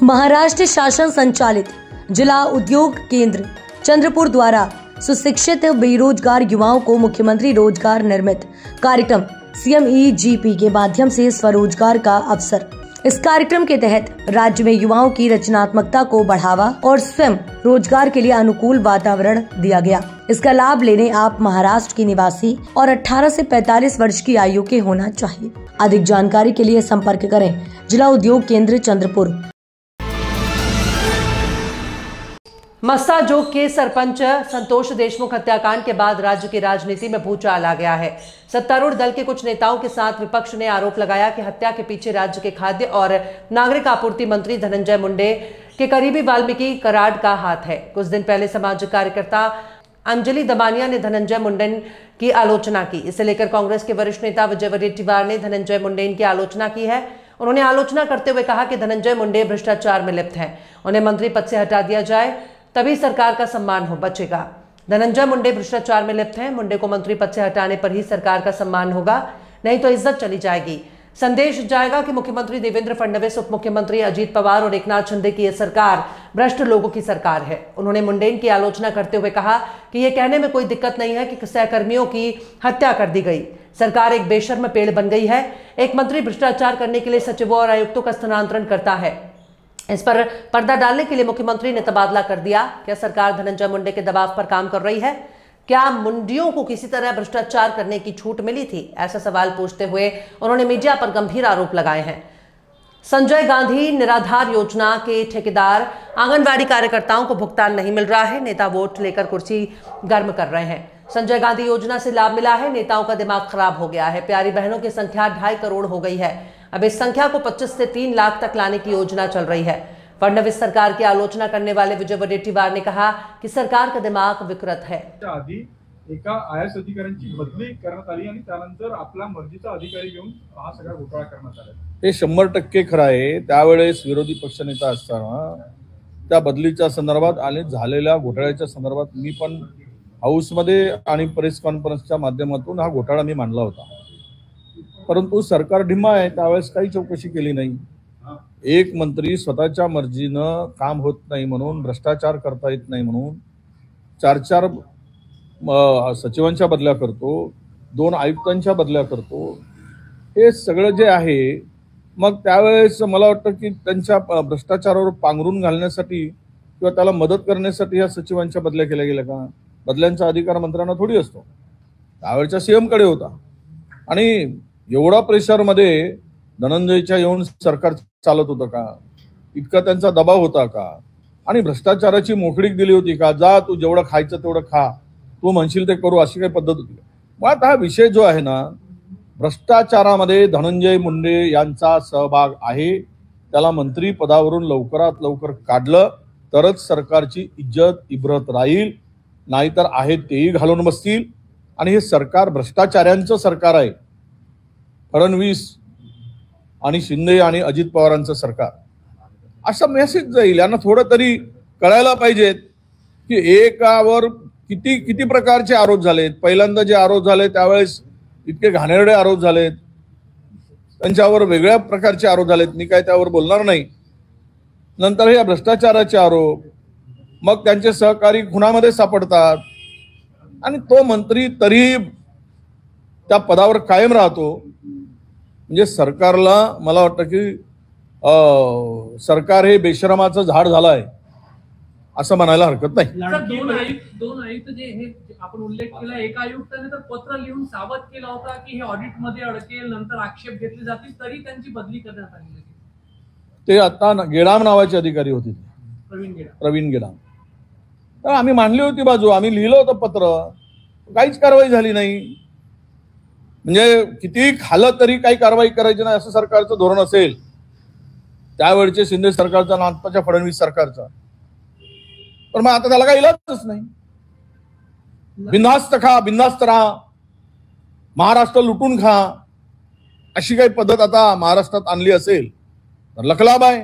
महाराष्ट्र शासन संचालित जिला उद्योग केंद्र चंद्रपुर द्वारा सुशिक्षित बेरोजगार युवाओं को मुख्यमंत्री रोजगार निर्मित कार्यक्रम CMEGP के माध्यम से स्वरोजगार का अवसर। इस कार्यक्रम के तहत राज्य में युवाओं की रचनात्मकता को बढ़ावा और स्वयं रोजगार के लिए अनुकूल वातावरण दिया गया। इसका लाभ लेने आप महाराष्ट्र के निवासी और 18 से 45 वर्ष की आयु के होना चाहिए। अधिक जानकारी के लिए संपर्क करें जिला उद्योग केंद्र चंद्रपुर। मस्साजोग के सरपंच संतोष देशमुख हत्याकांड के बाद राज्य की राजनीति में भूचाल आ गया है। सत्तारूढ़ दल के कुछ नेताओं के साथ विपक्ष ने आरोप लगाया कि हत्या के पीछे राज्य के खाद्य और नागरिक आपूर्ति मंत्री धनंजय मुंडे के करीबी वाल्मीकि कराड का हाथ है। कुछ दिन पहले सामाजिक कार्यकर्ता अंजलि दमानिया ने धनंजय मुंडेन की आलोचना की। इसे लेकर कांग्रेस के वरिष्ठ नेता विजय वडेट्टीवार ने धनंजय मुंडेन की आलोचना की है। उन्होंने आलोचना करते हुए कहा कि धनंजय मुंडे भ्रष्टाचार में लिप्त हैं, उन्हें मंत्री पद से हटा दिया जाए तभी सरकार का सम्मान हो बचेगा। धनंजय मुंडे भ्रष्टाचार में लिप्त हैं, मुंडे को मंत्री पद से हटाने पर ही सरकार का सम्मान होगा, नहीं तो इज्जत चली जाएगी। संदेश जाएगा कि मुख्यमंत्री देवेंद्र फडणवीस, उप मुख्यमंत्री अजीत पवार और एकनाथ शिंदे की यह सरकार भ्रष्ट लोगों की सरकार है। उन्होंने मुंडेन की आलोचना करते हुए कहा कि यह कहने में कोई दिक्कत नहीं है कि सहकर्मियों की हत्या कर दी गई। सरकार एक बेशर्म पेड़ बन गई है। एक मंत्री भ्रष्टाचार करने के लिए सचिवों और आयुक्तों का स्थानांतरण करता है। इस पर पर्दा डालने के लिए मुख्यमंत्री ने तबादला कर दिया। क्या सरकार धनंजय मुंडे के दबाव पर काम कर रही है? क्या मुंडियों को किसी तरह भ्रष्टाचार करने की छूट मिली थी? ऐसा सवाल पूछते हुए उन्होंने मीडिया पर गंभीर आरोप लगाए हैं। संजय गांधी निराधार योजना के ठेकेदार आंगनबाड़ी कार्यकर्ताओं को भुगतान नहीं मिल रहा है। नेता वोट लेकर कुर्सी गर्म कर रहे हैं। संजय गांधी योजना से लाभ मिला है, नेताओं का दिमाग खराब हो गया है। प्यारी बहनों की संख्या 2.5 करोड़ हो गई है। अब इस संख्या को 25 से 3 लाख तक लाने की योजना चल रही है। फडणवीस सरकार की आलोचना करने वाले विजय वडेट्टीवार ने कहा कि सरकार का दिमाग विकृत है। आधी एका IAS अधिकाऱ्यांची बदली करण्यात आली आणि त्यानंतर आपला मर्जीचा अधिकारी घेऊन हा सगळा घोटाळा करण्यात आला। हे 100% खरं आहे। त्यावेळेस विरोधी पक्षनेता असताना त्या बदलीच्या संदर्भात आणि झालेल्या घोटाळ्याच्या संदर्भात मी पण हाऊसमध्ये आणि प्रेस कॉन्फरन्सच्या माध्यमातून हा घोटाळा मी मांडला होता, परंतु सरकार ढिम्मा आहे। त्यावेळेस काही चौकशी केली नाही। एक मंत्री स्वतःच्या मर्जीनं काम होत नाही म्हणून, भ्रष्टाचार करता येत नाही म्हणून 4-4 सचिवांच्या बदल्या करतो, 2 आयुक्तांच्या बदल्या करतो। हे सगळं जे आहे, मग त्यावेळेस मला वाटतं की त्यांच्या भ्रष्टाचारावर पांघरून घालण्यासाठी किंवा त्याला मदत करण्यासाठी या सचिवांच्या बदल्या केल्या गेल्या का? बदल्यांचा अधिकार मंत्र्यांना थोडी असतो। त्यावेळच्या CM कडे होता आणि एवढा प्रेशरमध्ये धनंजयच्या येऊन सरकार चालत होतं का? इतका त्यांचा दबाव होता का? आणि भ्रष्टाचाराची मोकळीक दिली होती का? जा तू जेवढं खायचं तेवढं खा, तू म्हणशील ते करू, अशी काही पद्धत होती? मग आता हा विषय जो आहे ना, भ्रष्टाचारामध्ये धनंजय मुंडे यांचा सहभाग आहे। त्याला मंत्री पदावरून लवकरात लवकर काढलं तरच सरकारची इब्रत राहील, नाहीतर आहे तेही घालून बसतील आणि हे सरकार भ्रष्टाचाऱ्यांचं सरकार आहे। फडणवीस आणि शिंदे आणि अजित पवारांचं सरकार, असा मेसेज जाईल। यांना थोडं तरी कळायला पाहिजेत की एकावर किती किती प्रकारचे आरोप झालेत। पहिल्यांदा जे आरोप झाले त्यावेळेस इतके घाणेरडे आरोप झालेत, त्यांच्यावर वेगळ्या प्रकारचे आरोप झालेत, मी काय त्यावर बोलणार नाही। नंतर हे भ्रष्टाचाराचे आरोप, मग त्यांचे सहकारी खुनामध्ये सापडतात आणि तो मंत्री तरी त्या पदावर कायम राहतो। म्हणजे सरकारला मला वाटतं की सरकार हे बेशरमाचं झाड झालं आहे असं म्हणायला हरकत नाही। दोन आयुक्त जे हे आपण उल्लेख केला, एका आयुक्ताने तर पत्र लिहून सावध केला होता की हे ऑडिट मध्ये अडकेल, नंतर आक्षेप घेतले जातील, तरी त्यांची बदली करण्यात आली। ते आता गेडाम नावाचे अधिकारी होते, प्रवीण गेडाम। तर आम्ही मांडली होती बाजू, आम्ही लिहिलं होतं पत्र, काहीच कारवाई झाली नाही। म्हणजे किती खाल्लं तरी काही कारवाई करायची नाही असं सरकारचं धोरण असेल त्यावेळचे शिंदे सरकारचं आणि आताच्या फडणवीस सरकारचं, पण मग आता त्याला काही इलाजच नाही। बिनधास्त खा, बिनधास्त राहा, महाराष्ट्र लुटून खा, अशी काही पद्धत आता महाराष्ट्रात आणली असेल तर लखलाभ आहे।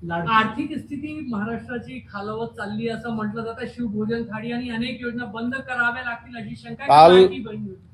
आर्थिक स्थिती महाराष्ट्राची खालावत चालली असं म्हटलं जातं। शिवभोजन थाळी आणि अनेक योजना बंद कराव्या लागतील अशी शंका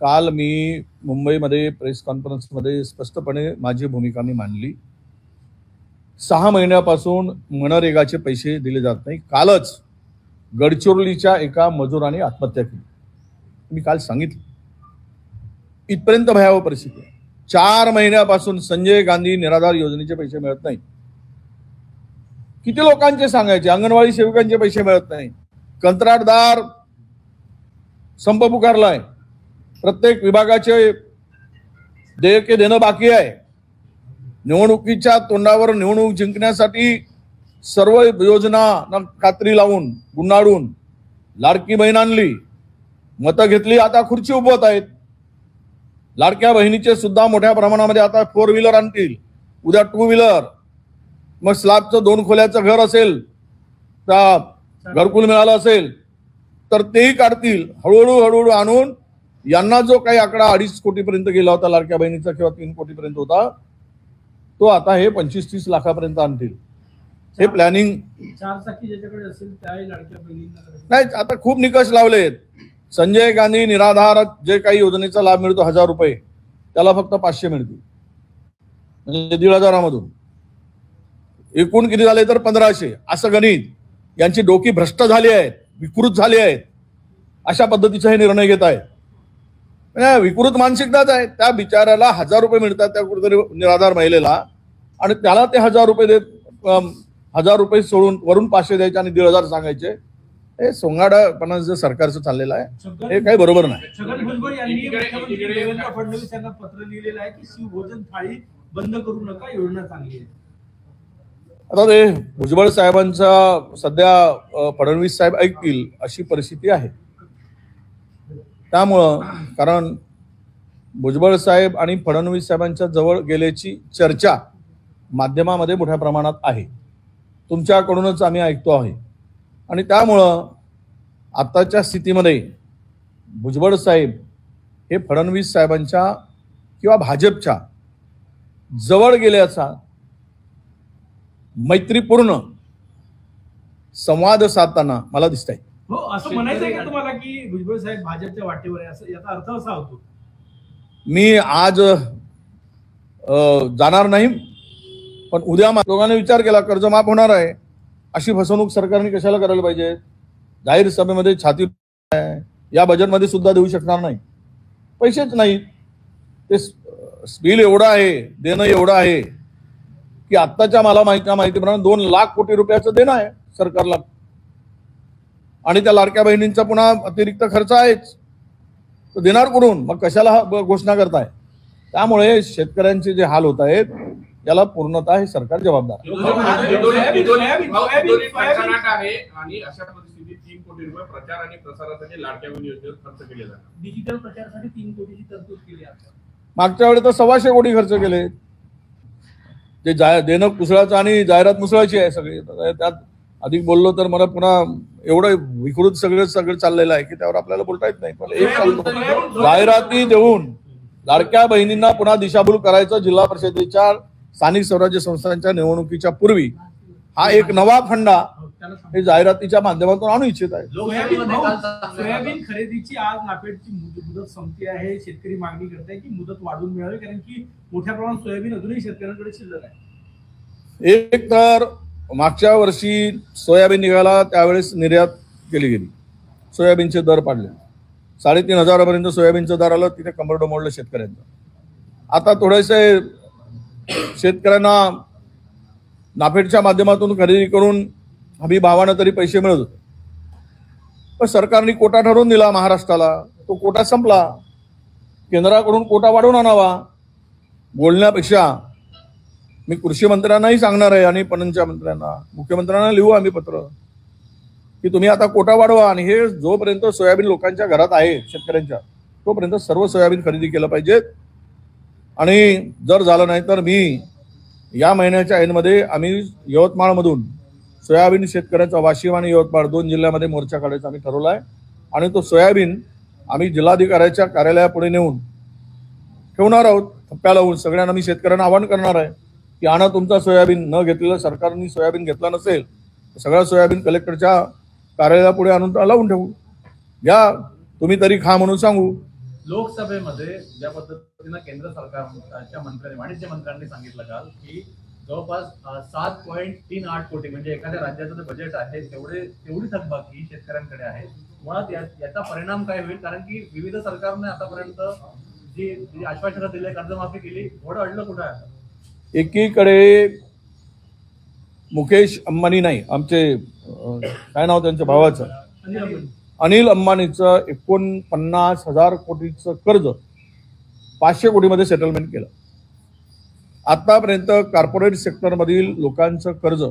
काल मी मुंबईमध्ये प्रेस कॉन्फरन्समध्ये स्पष्टपणे माझी भूमिका मी मांडली 6 महिन्यापासून मनरेगाचे पैसे दिले जात नाही. कालच गडचिरोलीच्या एका मजुराने आत्महत्या केली. मी काल सांगितलं इथपर्यंत भयावह परिस्थिती आहे. 4 महिन्यापासून संजय गांधी निराधार योजनेचे पैसे मिळत नाही. किती लोकांचे सांगायचे, अंगणवाडी सेविकांचे पैसे मिळत नाही. कंत्राटदार संप पुकारलाय. प्रत्येक विभागाचे देयके देणं बाकी आहे. निवडणुकीच्या तोंडावर निवडणूक जिंकण्यासाठी सर्व योजना कात्री लावून गुंडाळून लाडकी बहीण आणली, मतं घेतली, आता खुर्ची उभवत आहेत. लाडक्या बहिणीचे सुद्धा मोठ्या प्रमाणामध्ये आता 4 व्हीलर आणतील, उद्या 2 व्हीलर, मग स्लॅबचं 2 खोल्याचं घर असेल, त्या घरकुल मिळालं असेल तर तेही काढतील. हळूहळू आणून यांना जो काही आकडा 2.5 कोटीपर्यंत गेला होता लाडक्या बहिणीचा किंवा 3 कोटीपर्यंत होता, तो आता हे 25-30 लाखापर्यंत आणतील. हे प्लॅनिंग 4 चाकी ज्याच्याकडे असेल त्याही लाडक्या बहिणींना नाही. आता खूप निकष लावलेत. संजय गांधी निराधार जे काही योजनेचा लाभ मिळतो 1000 रुपये, त्याला फक्त 500 मिळतील, म्हणजे 1,500मधून एकूण किती झाले तर 1500. असं गणित. यांची डोकी भ्रष्ट झाली आहेत, विकृत झाली आहेत. अशा पद्धतीचा हे निर्णय घेत आहेत. विकृत मानसिकताच आहे. त्या बिचाऱ्याला 1000 रुपये मिळतात त्या कुठेतरी निराधार महिलेला, आणि त्याला ते 1000 रुपये देत 1000 रुपये सोडून वरून 500 द्यायचे आणि 1,500 सांगायचे. हे सोंगाडापणा जे सरकारचं चाललेलं आहे हे काही बरोबर नाही. छगन भुजबळ यांनी मुख्यमंत्री देवेंद्र फडणवीस यांना पत्र लिहिलेलं आहे की शिवभोजन थाळी बंद करू नका, योजना चांगली आहे. आता ते भुजबळ साहेबांचा सध्या फडणवीस साहेब ऐकतील अशी परिस्थिती आहे. त्यामुळं कारण भुजबळ साहेब आणि फडणवीस साहेबांच्या जवळ गेल्याची चर्चा माध्यमामध्ये मोठ्या प्रमाणात आहे. तुमच्याकडूनच आम्ही ऐकतो आहे. आणि त्यामुळं आताच्या स्थितीमध्ये भुजबळ साहेब हे फडणवीस साहेबांच्या किंवा भाजपच्या जवळ गेल्याचा मैत्रीपूर्ण संवाद साधताना मला दिसत आहे. हो, असं म्हणायचं आहे का तुम्हाला की भुजबळ साहेब भाजपच्या वाटेवर आहे, असं याचा अर्थ असा होतो? मी आज जाणार नाही, पण उद्या लोकांनी विचार केला कर्ज माफ होणार आहे, अशी फसवणूक सरकारने कशाला करायला पाहिजे? जाहीर सभेमध्ये छाती या बजेटमध्ये सुद्धा देऊ शकणार नाही, पैसेच नाहीत. ते बिल एवढं आहे, देणं एवढं आहे की आत्ताच्या मला माहितीप्रमाणे 2 लाख कोटी रुपयाचं देणं आहे सरकारला. आणि त्या लाडक्या बहिणींचा पुन्हा अतिरिक्त खर्च आहेच. तो देणार कुठून? मग कशाला घोषणा करताय? त्यामुळे शेतकऱ्यांचे जे हाल होत आहेत याला पूर्णतः हे सरकार जबाबदार आहे. आणि अशा परिस्थितीत 3 कोटी रुपये प्रचार आणि प्रसारासाठी लाडक्या बहिणी योजनेवर खर्च केले जातात. डिजिटल प्रचारासाठी 3 कोटीची तरतूद केली आहे. मागच्या वेळी तर 125 कोटी खर्च केले. ते देणं कुसळाचं आणि जाहिरात मुसळाची आहे सगळी. त्यात अधिक बोललो तर मला पुन्हा एवढं विकृत सगळं चाललेलं आहे की त्यावर आपल्याला बोलता येत नाही. पण एक चालतो, जाहिराती देऊन लाडक्या बहिणींना पुन्हा दिशाभूल करायचं. जिल्हा परिषदेच्या स्थानिक स्वराज्य संस्थांच्या निवडणुकीच्या पूर्वी हा एक नवा फंडा हे जाहिरातीच्या माध्यमातून आणू इच्छित आहे. सोयाबीन खरेदीची आज नाफेडची मुदत संपली आहे. शेतकरी मागणी करत आहे की मुदत वाढवून मिळावी, कारण की मोठ्या प्रमाणात सोयाबीन अजूनही शेतकऱ्यांकडे शिल्लक आहे. एक तर मागच्या वर्षी सोयाबीन निघाला त्यावेळेस निर्यात केली गेली, सोयाबीनचे दर पाडले. 3,500 पर्यंत सोयाबीनचं दर आलं, तिथे कंबरडं मोडलं शेतकऱ्यांचं. आता थोडेसे शेतकऱ्यांना नाफेडच्या माध्यमातून खरेदी करून हमी भावानं तरी पैसे मिळत होते. पण सरकारने कोटा ठरवून दिला महाराष्ट्राला, तो कोटा संपला. केंद्राकडून कोटा वाढवून आणावा. बोलण्यापेक्षा मी कृषी मंत्र्यांनाही सांगणार आहे आणि पणनच्या मंत्र्यांना, मुख्यमंत्र्यांना लिहू आम्ही पत्र की तुम्ही आता कोटा वाढवा. आणि हे जोपर्यंत सोयाबीन लोकांच्या घरात आहे शेतकऱ्यांच्या, तोपर्यंत सर्व सोयाबीन खरेदी केलं पाहिजेत. आणि जर झालं नाही तर मी या महिन्याच्या एंडमध्ये आम्ही यवतमाळमधून सोयाबीन शेतकऱ्यांचा वाशिम आणि यवतमाळ 2 जिल्ह्यामध्ये मोर्चा काढायचा आम्ही ठरवला आहे. आणि तो सोयाबीन आम्ही जिल्हाधिकाऱ्याच्या कार्यालयापुढे नेऊन ठेवणार आहोत, थप्प्या लावून. सगळ्यांना मी शेतकऱ्यांना आवाहन करणार आहे की आणा तुमचा सोयाबीन. न घेतलेलं, सरकारने सोयाबीन घेतला नसेल तर सगळं सोयाबीन कलेक्टरच्या कार्यालयापुढे आणून लावून ठेवू. या तुम्ही तरी खा म्हणून सांगू. लोकसभेमध्ये ज्या पद्धतीनं केंद्र सरकारच्या मंत्र्यांनी, वाणिज्य मंत्र्यांनी सांगितलं काल की जवळपास 7.38 कोटी म्हणजे एखाद्या राज्याचं जे बजेट आहे तेवढी थकबाकी शेतकऱ्यांकडे आहे. मुळात याचा परिणाम काय होईल, कारण की विविध सरकारने आतापर्यंत जी आश्वासनं दिली, कर्जमाफी केली, थोडं अडलं कुठं आहे आता? एकीकडे मुकेश अंबानी नाही, आमचे काय नाव त्यांच्या भावाचं, अनिल अंबानीचं 49,000 कोटीचं कर्ज 500 कोटीमध्ये सेटलमेंट केलं. आतापर्यंत कॉर्पोरेट सेक्टरमधील लोकांचं कर्ज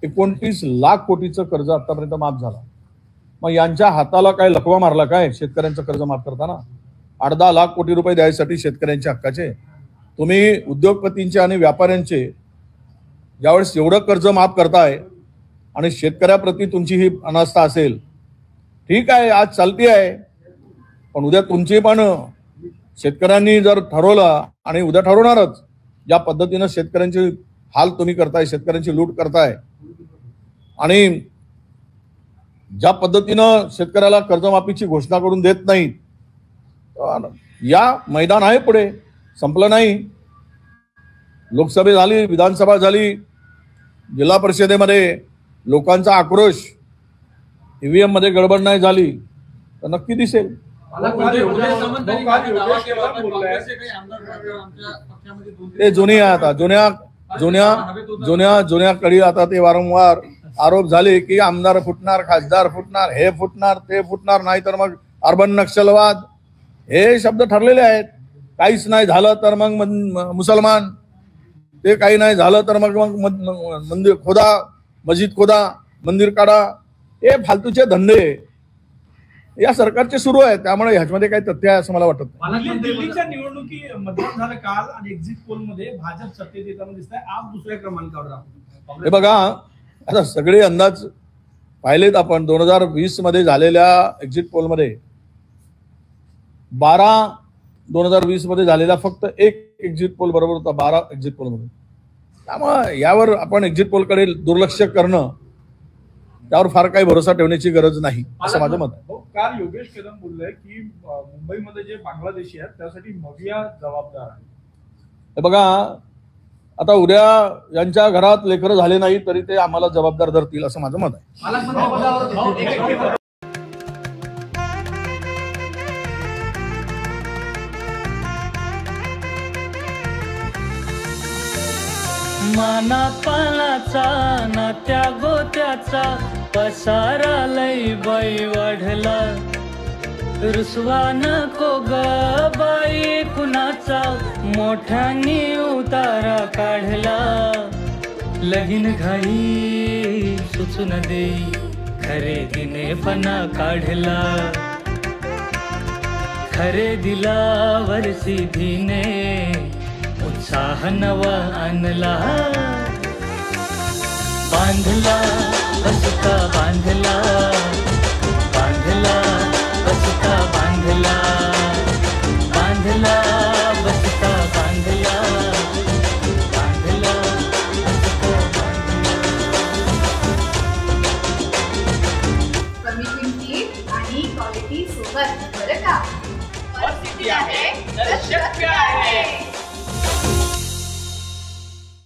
29 लाख कोटीचं कर्ज आतापर्यंत माफ झालं. मग यांच्या हाताला काय लकवा मारला काय शेतकऱ्यांचं कर्ज माफ करताना? 8-10 लाख कोटी रुपये द्यायसाठी शेतकऱ्यांच्या हक्काचे तुम्ही उद्योगपतींचे आणि व्यापाऱ्यांचे ज्यावेळेस एवढं कर्ज माफ करताय आणि शेतकऱ्याप्रती तुमची ही अनास्था असेल, ठीक आहे, आज चालती आहे, पण उद्या तुमची पण शेतकऱ्यांनी जर ठरवलं आणि उद्या ठरवणारच ज्या पद्धतीनं शेतकऱ्यांचे हाल तुम्ही करताय, शेतकऱ्यांची लूट करताय आणि ज्या पद्धतीनं शेतकऱ्याला कर्जमाफीची घोषणा करून देत नाहीत, या मैदान आहे पुढे, संपलं नाही. लोकसभा झाली, विधानसभा झाली, जिल्हा परिषदेमध्ये लोकांचा आक्रोश, ईव्हीएम मध्ये गडबड नाही झाली तर नक्की दिसेल. ते जुनी आहे आता, जुन्या कडी आता ते वारंवार आरोप झाले की आमदार फुटणार, खासदार फुटणार, हे फुटणार, ते फुटणार, नाही तर मग अर्बन नक्षलवाद, हे शब्द ठरलेले आहेत. काहीच नाही झालं तर मग मुसलमान, ते काही नाही झालं तर मग मंदिर खोदा, मस्जिद खोदा, मंदिर काढा, हे फालतूचे धंदे या सरकारचे सुरू आहेत. त्यामुळे ह्याच्यामध्ये काही तथ्य आहे असं मला वाटत नाही. दिल्लीच्या निवडणुकी मतदान झालं काल आणि एक्झिट पोल मध्ये भाजप सत्तेत येताना दिसत आहे, आप दुसऱ्या क्रमांकावर आहात. हे बघा, आता सगळे अंदाज पाहिलेत आपण. 2020 मध्ये झालेल्या एक्झिट पोलमध्ये 2020 मध्ये झालेला फक्त एक एक्झिट पोल बरोबर होता 12 एक्झिट पोलमध्ये. त्यामुळे यावर आपण एक्झिट पोलकडे दुर्लक्ष करणं, त्यावर फार काही भरोसा ठेवण्याची गरज नाही असं माझं मत आहे. काल योगेश कदम बोलले की मुंबईमध्ये जे बांगलादेशी आहेत त्यासाठी मविया जबाबदार आहे. हे बघा, आता उद्या यांच्या घरात लेकरं झाले नाही तरी ते आम्हाला जबाबदार धरतील असं माझं मत आहे. मानापानाचा नात्या गोत्याचा पसारा लई बाई वाढला. रुसवा नको ग बाई कुणाचा, मोठ्यानी उतारा काढला. लगीन घाई सुचून देई, खरेदीने पणा काढला. खरेदीला वर्षीधीने उत्साह नवा आणला. बांधला बसता बांधला, बांधला बसता बांधला, बांधला बसता बांधला, बांधला बसता बांधला. कमी किमतीत आणि क्वालिटी सोबत, बरं का? आहे तर शक्य